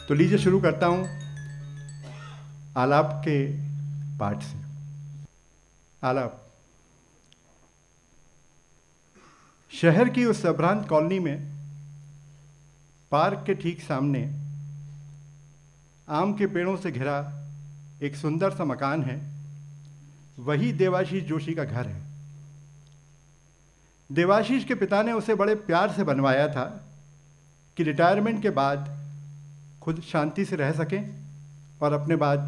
तो लीजिए शुरू करता हूँ आलाप के पाठ से। आलाप। शहर की उस अभ्रांत कॉलोनी में पार्क के ठीक सामने आम के पेड़ों से घिरा एक सुंदर सा मकान है। वही देवाशीष जोशी का घर है। देवाशीष के पिता ने उसे बड़े प्यार से बनवाया था कि रिटायरमेंट के बाद खुद शांति से रह सकें और अपने बाद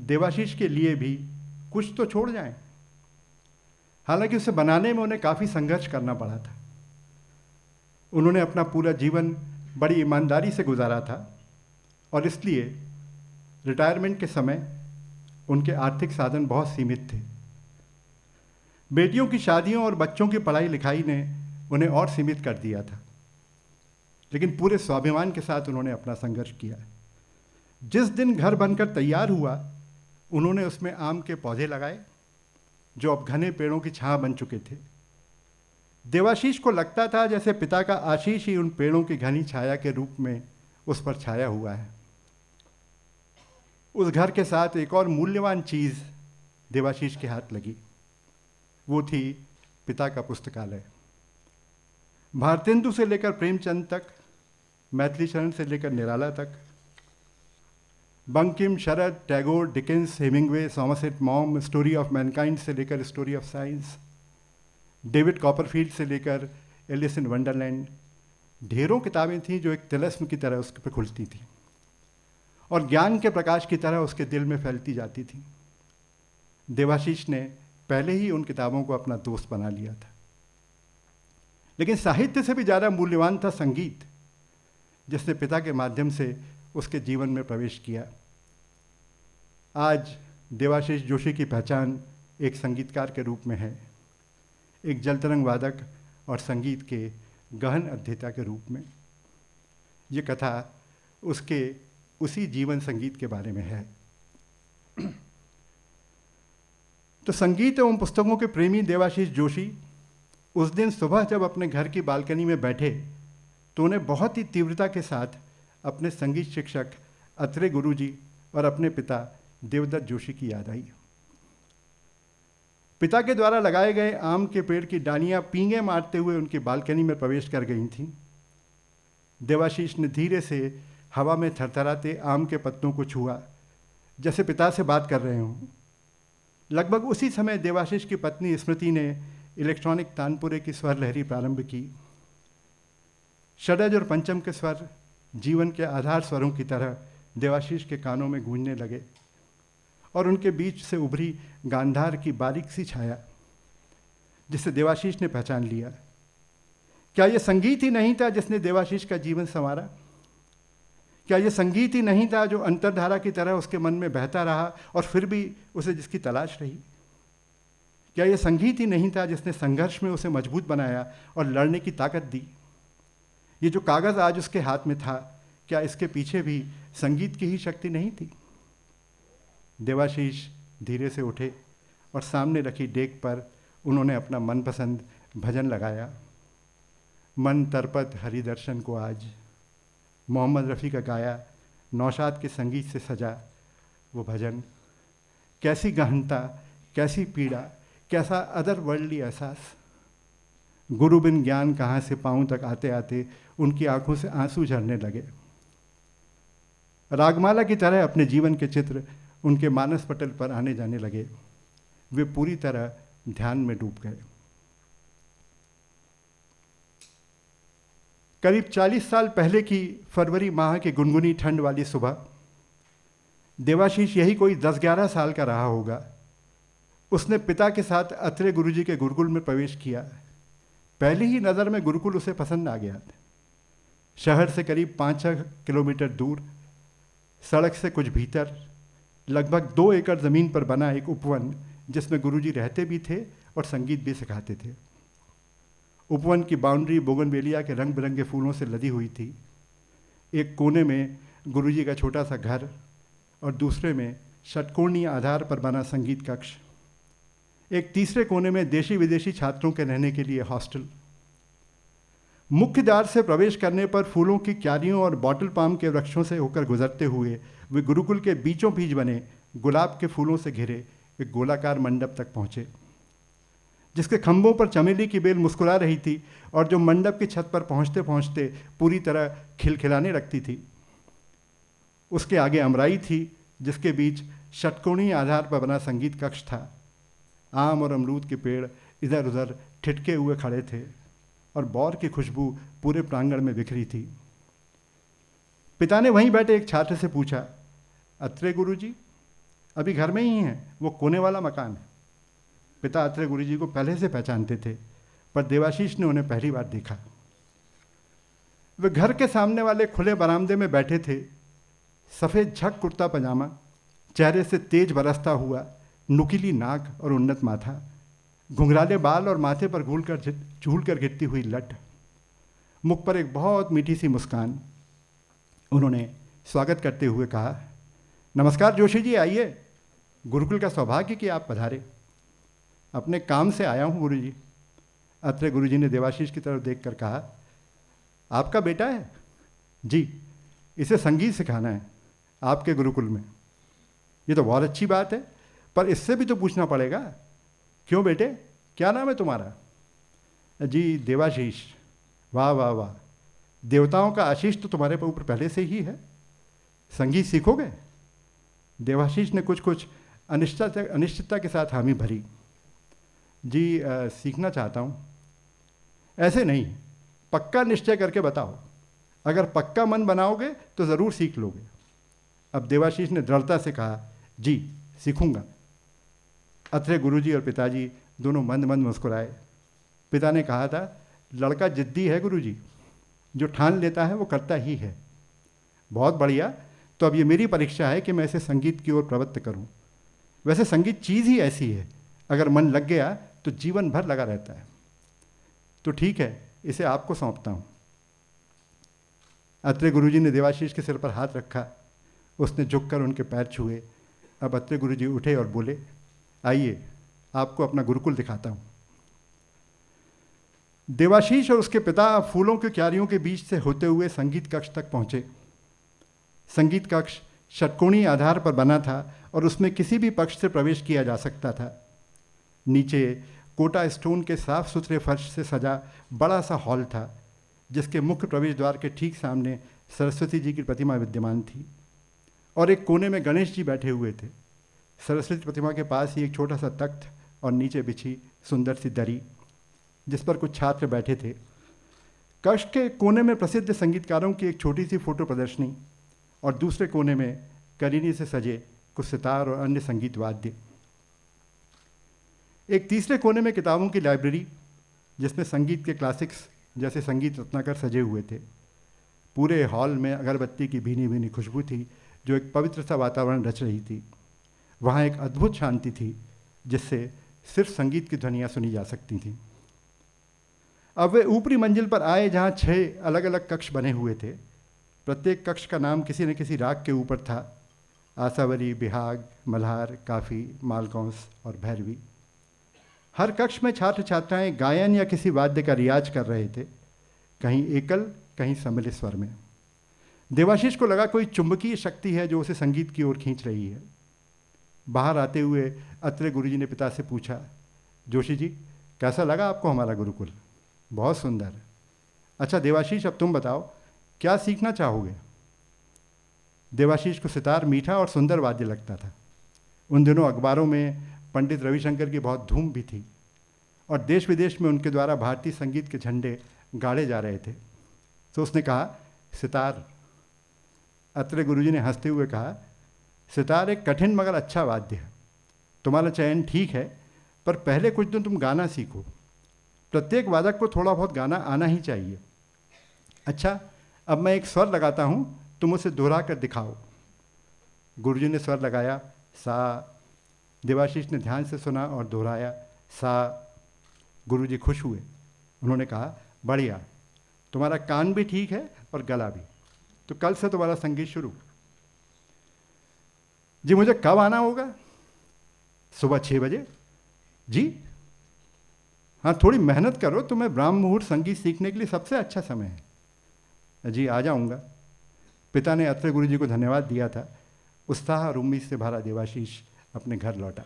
देवाशीष के लिए भी कुछ तो छोड़ जाएं। हालांकि उसे बनाने में उन्हें काफ़ी संघर्ष करना पड़ा था। उन्होंने अपना पूरा जीवन बड़ी ईमानदारी से गुजारा था और इसलिए रिटायरमेंट के समय उनके आर्थिक साधन बहुत सीमित थे। बेटियों की शादियों और बच्चों की पढ़ाई लिखाई ने उन्हें और सीमित कर दिया था, लेकिन पूरे स्वाभिमान के साथ उन्होंने अपना संघर्ष किया। जिस दिन घर बनकर तैयार हुआ, उन्होंने उसमें आम के पौधे लगाए जो अब घने पेड़ों की छां बन चुके थे। देवाशीष को लगता था जैसे पिता का आशीष ही उन पेड़ों की घनी छाया के रूप में उस पर छाया हुआ है। उस घर के साथ एक और मूल्यवान चीज़ देवाशीष के हाथ लगी। वो थी पिता का पुस्तकालय। भारतेंदु से लेकर प्रेमचंद तक, मैथिली शरण से लेकर निराला तक, Bankim, Sharad, Tagore, Dickens, Hemingway, Somerset Maugham, story of mankind से लेकर story of science, David Copperfield से लेकर एलिस इन वंडरलैंड, ढेरों किताबें थीं जो एक तिलस्म की तरह उसके पर खुलती थीं और ज्ञान के प्रकाश की तरह उसके दिल में फैलती जाती थीं। देवाशीष ने पहले ही उन किताबों को अपना दोस्त बना लिया था। लेकिन साहित्य से भी ज़्यादा मूल्यवान था संगीत, जिसने पिता के माध्यम से उसके जीवन में प्रवेश किया। आज देवाशीष जोशी की पहचान एक संगीतकार के रूप में है, एक जलतरंग वादक और संगीत के गहन अध्येता के रूप में। ये कथा उसके उसी जीवन संगीत के बारे में है। तो संगीत एवं पुस्तकों के प्रेमी देवाशीष जोशी उस दिन सुबह जब अपने घर की बालकनी में बैठे तो उन्हें बहुत ही तीव्रता के साथ अपने संगीत शिक्षक अत्रे गुरुजी और अपने पिता देवदत्त जोशी की याद आई। पिता के द्वारा लगाए गए आम के पेड़ की डालियां पींगे मारते हुए उनकी बालकनी में प्रवेश कर गई थीं। देवाशीष ने धीरे से हवा में थरथराते आम के पत्तों को छुआ, जैसे पिता से बात कर रहे हों। लगभग उसी समय देवाशीष की पत्नी स्मृति ने इलेक्ट्रॉनिक तानपुरे की स्वर लहरी प्रारंभ की। षडज और पंचम के स्वर जीवन के आधार स्वरों की तरह देवाशीष के कानों में गूंजने लगे और उनके बीच से उभरी गांधार की बारीक सी छाया, जिसे देवाशीष ने पहचान लिया। क्या यह संगीत ही नहीं था जिसने देवाशीष का जीवन संवारा? क्या यह संगीत ही नहीं था जो अंतर्धारा की तरह उसके मन में बहता रहा और फिर भी उसे जिसकी तलाश रही? क्या यह संगीत ही नहीं था जिसने संघर्ष में उसे मजबूत बनाया और लड़ने की ताकत दी? ये जो कागज़ आज उसके हाथ में था, क्या इसके पीछे भी संगीत की ही शक्ति नहीं थी? देवाशीष धीरे से उठे और सामने रखी डेक पर उन्होंने अपना मनपसंद भजन लगाया। मन तरपत हरिदर्शन को आज, मोहम्मद रफ़ी का गाया, नौशाद के संगीत से सजा वो भजन। कैसी गहनता, कैसी पीड़ा, कैसा अदरवर्ल्डली एहसास। गुरु बिन ज्ञान कहाँ से पाँव तक आते आते उनकी आंखों से आंसू झरने लगे। रागमाला की तरह अपने जीवन के चित्र उनके मानस पटल पर आने जाने लगे। वे पूरी तरह ध्यान में डूब गए। करीब 40 साल पहले की फरवरी माह की गुनगुनी ठंड वाली सुबह, देवाशीष यही कोई 10-11 साल का रहा होगा। उसने पिता के साथ अत्रे गुरुजी के गुरुकुल में प्रवेश किया। पहली ही नज़र में गुरुकुल उसे पसंद आ गया। शहर से करीब 5-6 किलोमीटर दूर, सड़क से कुछ भीतर, लगभग 2 एकड़ ज़मीन पर बना एक उपवन, जिसमें गुरुजी रहते भी थे और संगीत भी सिखाते थे। उपवन की बाउंड्री बोगनवेलिया के रंग बिरंगे फूलों से लदी हुई थी। एक कोने में गुरुजी का छोटा सा घर और दूसरे में षटकोणीय आधार पर बना संगीत कक्ष। एक तीसरे कोने में देशी विदेशी छात्रों के रहने के लिए हॉस्टल। मुख्य द्वार से प्रवेश करने पर फूलों की क्यारियों और बॉटल पाम के वृक्षों से होकर गुजरते हुए वे गुरुकुल के बीचों बीच बने गुलाब के फूलों से घिरे एक गोलाकार मंडप तक पहुंचे, जिसके खंभों पर चमेली की बेल मुस्कुरा रही थी और जो मंडप की छत पर पहुंचते पहुंचते पूरी तरह खिलखिलाने लगती थी। उसके आगे अमराई थी, जिसके बीच षटकोणीय आधार पर बना संगीत कक्ष था। आम और अमरूद के पेड़ इधर उधर ठिठके हुए खड़े थे और बौर की खुशबू पूरे प्रांगण में बिखरी थी। पिता ने वहीं बैठे एक छात्र से पूछा, अत्रे गुरुजी अभी घर में ही हैं? वो कोने वाला मकान है। पिता अत्रे गुरुजी को पहले से पहचानते थे, पर देवाशीष ने उन्हें पहली बार देखा। वे घर के सामने वाले खुले बरामदे में बैठे थे। सफ़ेद झक कुर्ता पजामा, चेहरे से तेज बरसता हुआ, नुकीली नाक और उन्नत माथा, घुंघराले बाल और माथे पर झूल कर गिरती हुई लट, मुख पर एक बहुत मीठी सी मुस्कान। उन्होंने स्वागत करते हुए कहा, नमस्कार जोशी जी, आइए। गुरुकुल का सौभाग्य कि आप पधारे। अपने काम से आया हूँ गुरुजी। अत्रे गुरुजी ने देवाशीष की तरफ देखकर कहा, आपका बेटा है? जी, इसे संगीत सिखाना है आपके गुरुकुल में। ये तो बहुत अच्छी बात है, पर इससे भी तो पूछना पड़ेगा। क्यों बेटे, क्या नाम है तुम्हारा? जी देवाशीष। वाह वाह वाह, देवताओं का आशीष तो तुम्हारे ऊपर पहले से ही है। संगीत सीखोगे? देवाशीष ने कुछ कुछ अनिश्चितता के साथ हामी भरी। जी सीखना चाहता हूँ। ऐसे नहीं, पक्का निश्चय करके बताओ। अगर पक्का मन बनाओगे तो ज़रूर सीख लोगे। अब देवाशीष ने दृढ़ता से कहा, जी सीखूंगा। अत्रे गुरुजी और पिताजी दोनों मंद मंद मुस्कुराए। पिता ने कहा था, लड़का जिद्दी है गुरुजी, जो ठान लेता है वो करता ही है। बहुत बढ़िया, तो अब ये मेरी परीक्षा है कि मैं इसे संगीत की ओर प्रवृत्त करूं। वैसे संगीत चीज़ ही ऐसी है, अगर मन लग गया तो जीवन भर लगा रहता है। तो ठीक है, इसे आपको सौंपता हूं। अत्रे गुरुजी ने देवाशीष के सिर पर हाथ रखा। उसने झुककर उनके पैर छुए। अब अत्रे गुरुजी उठे और बोले, आइए आपको अपना गुरुकुल दिखाता हूं। देवाशीष और उसके पिता फूलों की क्यारियों के बीच से होते हुए संगीत कक्ष तक पहुंचे। संगीत कक्ष षटकोणीय आधार पर बना था और उसमें किसी भी पक्ष से प्रवेश किया जा सकता था। नीचे कोटा स्टोन के साफ सुथरे फर्श से सजा बड़ा सा हॉल था, जिसके मुख्य प्रवेश द्वार के ठीक सामने सरस्वती जी की प्रतिमा विद्यमान थी और एक कोने में गणेश जी बैठे हुए थे। सरस्वती प्रतिमा के पास ही एक छोटा सा तख्त और नीचे बिछी सुंदर सी दरी, जिस पर कुछ छात्र बैठे थे। कक्ष के कोने में प्रसिद्ध संगीतकारों की एक छोटी सी फोटो प्रदर्शनी और दूसरे कोने में करीनी से सजे कुछ सितार और अन्य संगीत वाद्य। एक तीसरे कोने में किताबों की लाइब्रेरी, जिसमें संगीत के क्लासिक्स जैसे संगीत रत्नाकर सजे हुए थे। पूरे हॉल में अगरबत्ती की भीनी भीनी खुशबू थी, जो एक पवित्र सा वातावरण रच रही थी। वहाँ एक अद्भुत शांति थी, जिससे सिर्फ संगीत की ध्वनियाँ सुनी जा सकती थीं। अब वे ऊपरी मंजिल पर आए, जहाँ 6 अलग अलग कक्ष बने हुए थे। प्रत्येक कक्ष का नाम किसी न किसी राग के ऊपर था। आसावरी, बिहाग, मल्हार, काफ़ी, मालकौंस और भैरवी। हर कक्ष में छात्र छात्राएं गायन या किसी वाद्य का रियाज कर रहे थे, कहीं एकल, कहीं सम्मिलित स्वर में। देवाशीष को लगा कोई चुंबकीय शक्ति है जो उसे संगीत की ओर खींच रही है। बाहर आते हुए अत्रे गुरुजी ने पिता से पूछा, जोशी जी कैसा लगा आपको हमारा गुरुकुल? बहुत सुंदर। अच्छा देवाशीष, अब तुम बताओ क्या सीखना चाहोगे? देवाशीष को सितार मीठा और सुंदर वाद्य लगता था। उन दिनों अखबारों में पंडित रविशंकर की बहुत धूम भी थी और देश विदेश में उनके द्वारा भारतीय संगीत के झंडे गाड़े जा रहे थे। तो उसने कहा, सितार। अत्रे गुरुजी ने हंसते हुए कहा, सितार एक कठिन मगर अच्छा वाद्य है। तुम्हारा चयन ठीक है, पर पहले कुछ दिन तुम गाना सीखो। प्रत्येक वादक को थोड़ा बहुत गाना आना ही चाहिए। अच्छा, अब मैं एक स्वर लगाता हूँ, तुम उसे दोहरा कर दिखाओ। गुरुजी ने स्वर लगाया, सा। देवाशीष ने ध्यान से सुना और दोहराया, सा। गुरुजी खुश हुए। उन्होंने कहा, बढ़िया, तुम्हारा कान भी ठीक है और गला भी। तो कल से तुम्हारा संगीत शुरू। जी मुझे कब आना होगा? सुबह 6 बजे। जी हाँ, थोड़ी मेहनत करो, तुम्हें ब्राह्म मुहूर्त संगीत सीखने के लिए सबसे अच्छा समय है। जी, आ जाऊँगा। पिता ने अत्रे गुरु जी को धन्यवाद दिया था। उत्साह और उम्मीद से भरा देवाशीष अपने घर लौटा।